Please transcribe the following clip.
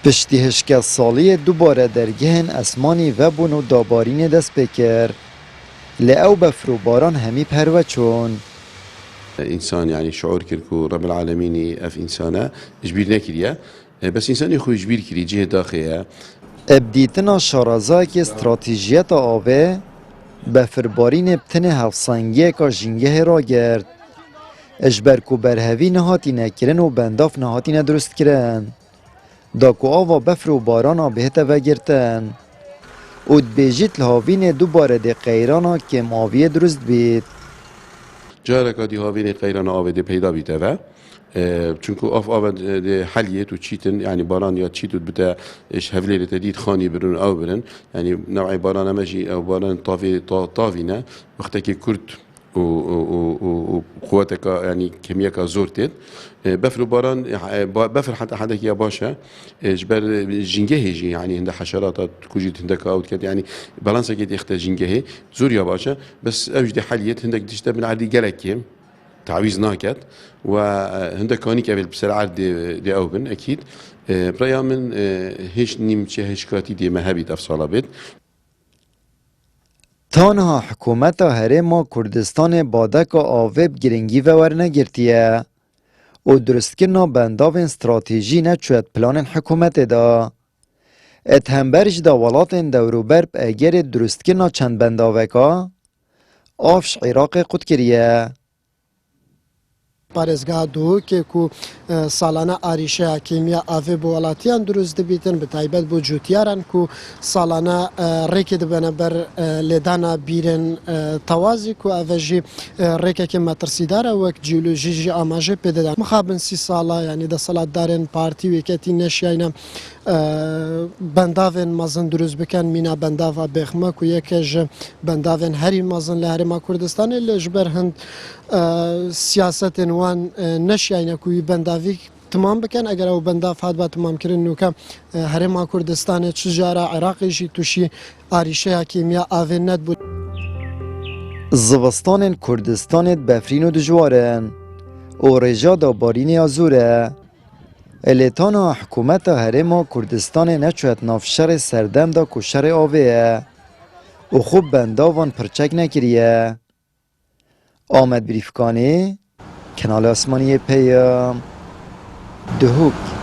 پشتی هشکت سالی دوباره درگهن اسمانی و بونو دابارین دست بکر لأو بفرو باران همی پرو چون إنسان يعني شعور كركو رب العالمين أف إنسانة جبير نكريا بس إنسان يخو جبير كري جهة داخلية ابدیتنا شارازاک استراتیجیت آوه بفربارین بتنه هفسنگیه که جنگه را گرد اجبر کو برهوی نهاتی نکرن و بنداف نهاتی ندرست کرن دا کو آوا بفر و بارانا بهت وگرتن او دبیجیت لحاوین دوباره ده قیرانا که ماویه درست بید جارك دي هاوين قيران آوه پیدا بيتوا چونكو آوه حليت و چيتن يعني باران يا چيتو بتا اش هفليل تديد خاني برن او برن يعني نوعي باران مجي او باران طافينا وقتك كرد و قوتك يعني كمية زورتت بفر باران بفر حتى حدك يا باشا جبر جنجهي يعني عند حشرات كوجيت عندك او كده يعني بالانس كده يختار جنجهي زور يا باشا بس اوجد حليت عندك تشتغل من عادي جلك تعويض ناكت وعندك كوني قبل بسرعة دي اوبن اكيد بريا من هيش نيمتشي هيش كاتي دي مهبي تفصيلات تانها حکومت هرما کردستان بادک آوه گرنگی و ورنگرتیه او درست کرنا بنداو استراتیجی نچوید پلان حکومت دا ات همبرج دا ولات دوروبر اگر درست کرنا چند بنداوه که آفش عراق قد کریه پارێزگا دووکێک و ساڵانە ئاریشەیە کیمیا ئاوێ بۆ وڵاتیان دروست دەبیتن بە تایبەت بۆ جوتیاران و ساڵانە ڕێکی دەبێنە بەر لێدانا بیرن تەوازێک و ئەڤژی ڕێکێکی مەترسیدارە وەک جیولۆژیژی ئاماژە پێدەدان مخابن 30 ساڵە ینی دەسەڵاتدارن پارتی وێکەتی نەشیینە بەنداوێن مەزن دروست بکەن مینا بەنداوا بێخمەک و یەکێژ بەنداوێن هەری مەزن لە هەرێما کوردستانی لەژبەر هەند سیاستên wan neşiyayîne ku wî bendavî timam bikin eger ew bendav hat ba timamkirin nûke Herêma Kurdistanê çi jara Iraqê jî tûşî arîşeya kîmiya avê net bû. Zivistanên Kurdistanê befrîn û dijwar in û rêja dabarînê zûr e. Lêtana hikûmeta Herêma Kurdistanê neçûyet nav şerê serdem da ku şerê avê ye û xwe bendavan pirçek nekiriye. Ahmet Birîfkanî Kanal Osmaniye Peyam Duhok